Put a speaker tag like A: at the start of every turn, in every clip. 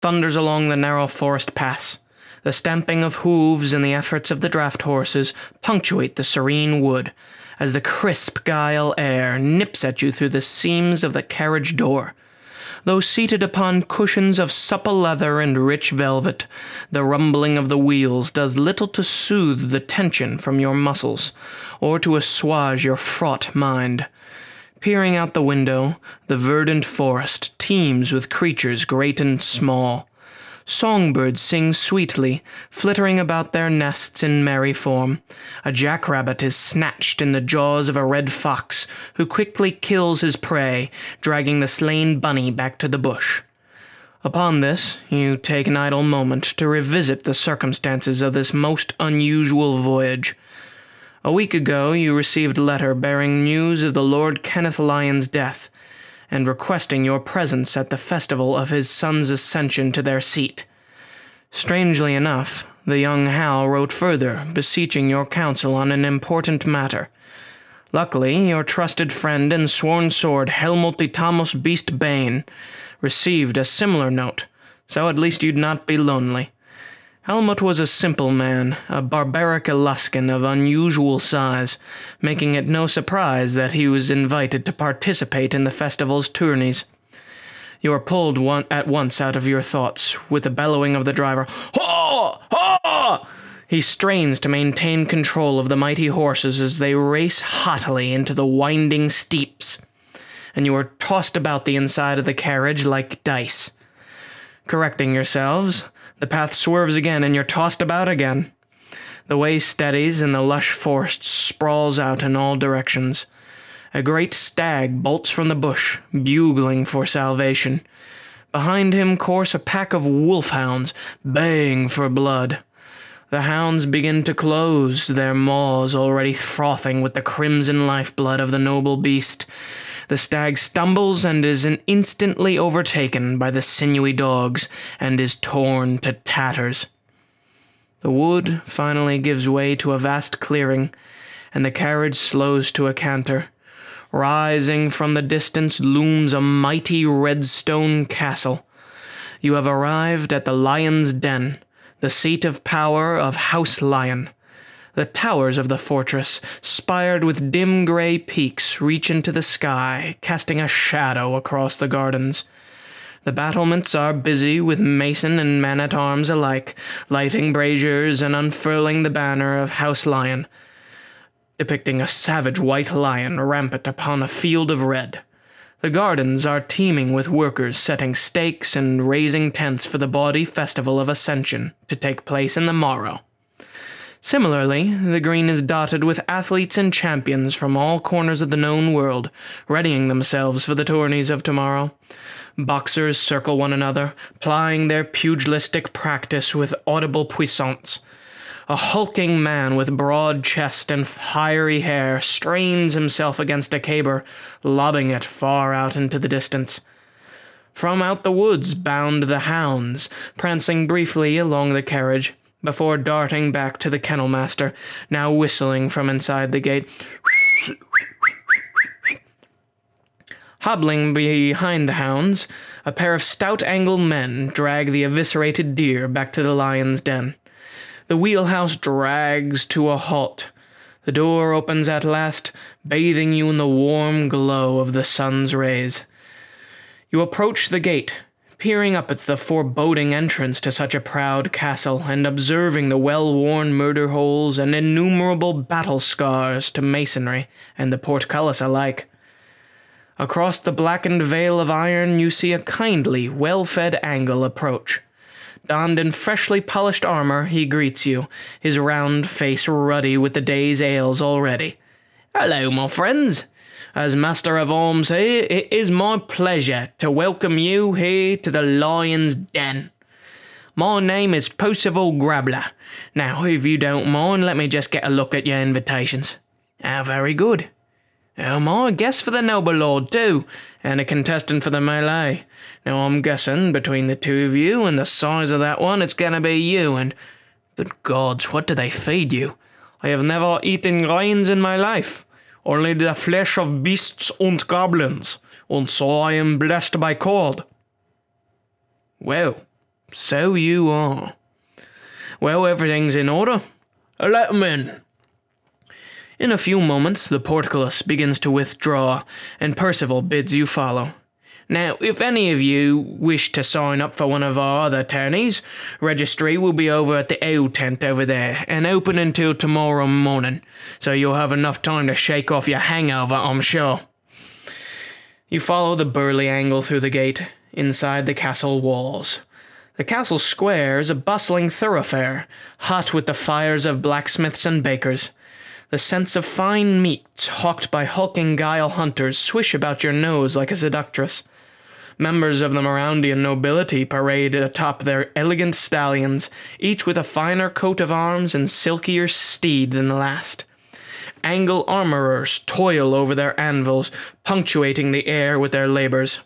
A: thunders along the narrow forest paths. The stamping of hooves and the efforts of the draft horses punctuate the serene wood, as the crisp Gael air nips at you through the seams of the carriage door. Though seated upon cushions of supple leather and rich velvet, the rumbling of the wheels does little to soothe the tension from your muscles, or to assuage your fraught mind. Peering out the window, the verdant forest teems with creatures great and small. Songbirds sing sweetly, flittering about their nests in merry form. A jackrabbit is snatched in the jaws of a red fox, who quickly kills his prey, dragging the slain bunny back to the bush. Upon this, you take an idle moment to revisit the circumstances of this most unusual voyage. A week ago you received a letter bearing news of the Lord Kenneth Lyon's death, and requesting your presence at the festival of his son's ascension to their seat. Strangely enough, the young Hal wrote further, beseeching your counsel on an important matter. Luckily, your trusted friend and sworn sword Helmut Thomas Beast Bane received a similar note, so at least you'd not be lonely. Helmut was a simple man, a barbaric Alaskan of unusual size, making it no surprise that he was invited to participate in the festival's tourneys. You are pulled at once out of your thoughts, with the bellowing of the driver. Haw! Haw! He strains to maintain control of the mighty horses as they race haughtily into the winding steeps, and you are tossed about the inside of the carriage like dice. Correcting yourselves, the path swerves again, and you're tossed about again. The way steadies, and the lush forest sprawls out in all directions. A great stag bolts from the bush, bugling for salvation. Behind him course a pack of wolfhounds, baying for blood. The hounds begin to close, their maws already frothing with the crimson lifeblood of the noble beast. The stag stumbles and is instantly overtaken by the sinewy dogs, and is torn to tatters. The wood finally gives way to a vast clearing, and the carriage slows to a canter. Rising from the distance looms a mighty red stone castle. You have arrived at the Lion's Den, the seat of power of House Lyon. The towers of the fortress, spired with dim gray peaks, reach into the sky, casting a shadow across the gardens. The battlements are busy with mason and man-at-arms alike, lighting braziers and unfurling the banner of House Lyon, depicting a savage white lion rampant upon a field of red. The gardens are teeming with workers setting stakes and raising tents for the bawdy festival of Ascension to take place in the morrow. Similarly, the green is dotted with athletes and champions from all corners of the known world, readying themselves for the tourneys of tomorrow. Boxers circle one another, plying their pugilistic practice with audible puissance. A hulking man with broad chest and fiery hair strains himself against a caber, lobbing it far out into the distance. From out the woods bound the hounds, prancing briefly along the carriage, before darting back to the kennel-master, now whistling from inside the gate. Hobbling behind the hounds, a pair of stout-angled men drag the eviscerated deer back to the lion's den. The wheelhouse drags to a halt. The door opens at last, bathing you in the warm glow of the sun's rays. You approach the gate, peering up at the foreboding entrance to such a proud castle, and observing the well-worn murder holes and innumerable battle scars to masonry and the portcullis alike. Across the blackened veil of iron you see a kindly, well-fed Angle approach. Donned in freshly polished armor, he greets you, his round face ruddy with the day's ales already. "Hello, my friends. As Master of Arms here, it is my pleasure to welcome you here to the Lion's Den. My name is Percival Grabler. Now, if you don't mind, let me just get a look at your invitations. Very good. My guest for the noble lord, too, and a contestant for the melee. Now, I'm guessing, between the two of you and the size of that one, it's gonna be you, and... Good gods, what do they feed you? I have never eaten lions in my life. Only the flesh of beasts and goblins, and so I am blessed by cold." "Well, So you are. Well, everything's in order. Let 'em in." In a few moments the portcullis begins to withdraw, and Percival bids you follow. "Now, if any of you wish to sign up for one of our other tourneys, registry will be over at the ale tent over there, and open until tomorrow morning, so you'll have enough time to shake off your hangover, I'm sure." You follow the burly angle through the gate, inside the castle walls. The castle square is a bustling thoroughfare, hot with the fires of blacksmiths and bakers. The scents of fine meats hawked by hulking Gael hunters swish about your nose like a seductress. Members of the Moraundian nobility parade atop their elegant stallions, each with a finer coat of arms and silkier steed than the last. Angle armorers toil over their anvils, punctuating the air with their labours.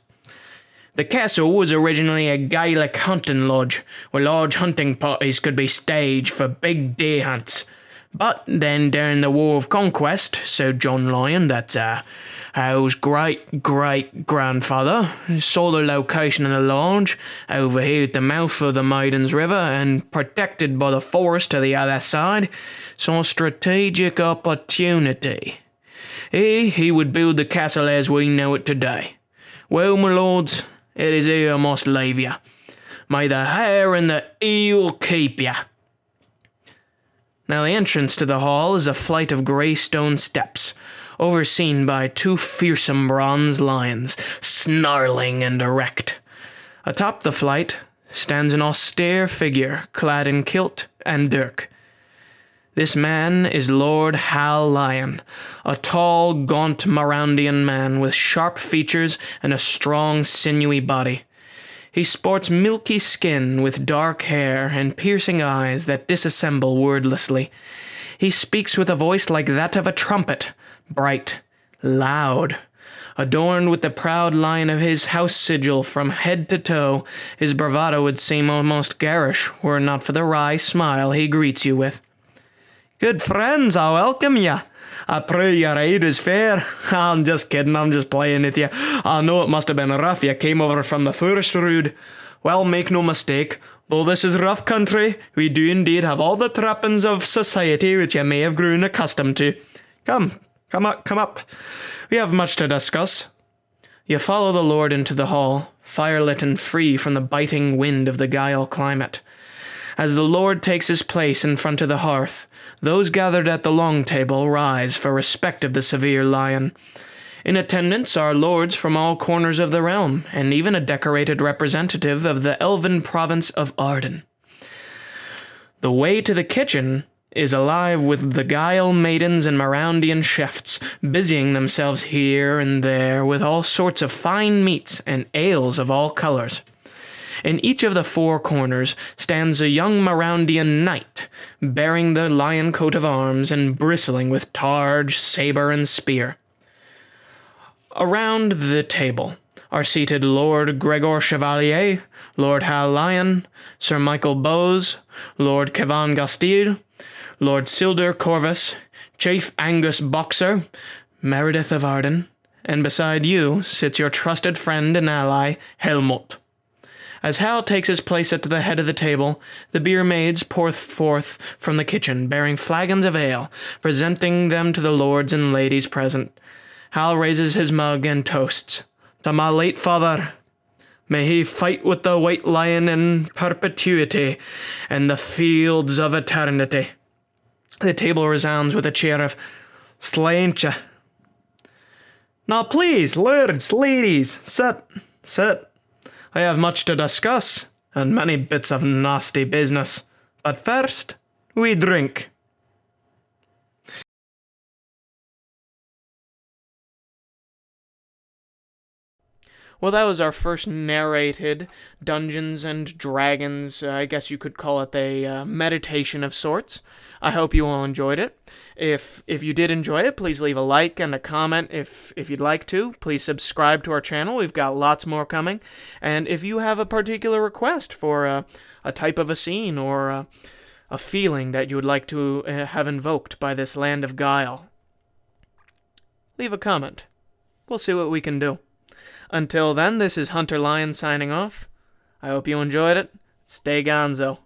A: The castle was originally a Gaelic hunting lodge, where large hunting parties could be staged for big deer hunts. But then during the War of Conquest, so John Lyon, that's Hal's great-great-grandfather, saw the location of the lodge over here at the mouth of the Maiden's River and protected by the forest to the other side, saw a strategic opportunity. He would build the castle as we know it today. Well, my lords, it is here I must leave you. May the hare and the eel keep you. Now the entrance to the hall is a flight of grey stone steps, overseen by two fearsome bronze lions, snarling and erect. Atop the flight stands an austere figure, clad in kilt and dirk. This man is Lord Hal Lyon, a tall, gaunt Moraundian man with sharp features and a strong, sinewy body. He sports milky skin with dark hair and piercing eyes that disassemble wordlessly. He speaks with a voice like that of a trumpet, bright, loud. Adorned with the proud line of his house sigil from head to toe, his bravado would seem almost garish were it not for the wry smile he greets you with. "Good friends, I welcome ye. I pray your aid is fair." "I'm just kidding, I'm just playing with you. I know it must have been rough, you came over from the first road. Well, make no mistake, though this is rough country, we do indeed have all the trappings of society which you may have grown accustomed to. Come up. We have much to discuss." You follow the lord into the hall, firelit and free from the biting wind of the Gael climate. As the lord takes his place in front of the hearth, those gathered at the long table rise for respect of the severe Lyon. In attendance are lords from all corners of the realm, and even a decorated representative of the elven province of Arden. The way to the kitchen is alive with the Gael maidens and Moraundian chefs, busying themselves here and there with all sorts of fine meats and ales of all colours. In each of the four corners stands a young Moraundian knight, bearing the lion coat of arms and bristling with targe, sabre, and spear. Around the table are seated Lord Gregor Chevalier, Lord Hal Lyon, Sir Michael Bowes, Lord Kevan Gastile, Lord Sildur Corvus, Chief Angus Boxer, Meredith of Arden, and beside you sits your trusted friend and ally, Helmut. As Hal takes his place at the head of the table, the beer maids pour forth from the kitchen, bearing flagons of ale, presenting them to the lords and ladies present. Hal raises his mug and toasts. "To my late father. May he fight with the white lion in perpetuity and the fields of eternity." The table resounds with a cheer of "Slainte." "Now please, lords, ladies, sit. I have much to discuss, and many bits of nasty business. But first, we drink." Well, that was our first narrated Dungeons and Dragons. I guess you could call it a meditation of sorts. I hope you all enjoyed it. If you did enjoy it, please leave a like and a comment if you'd like to. Please subscribe to our channel. We've got lots more coming. And if you have a particular request for a type of a scene or a feeling that you would like to have invoked by this land of Gael, leave a comment. We'll see what we can do. Until then, this is Hunter Lyon signing off. I hope you enjoyed it. Stay gonzo.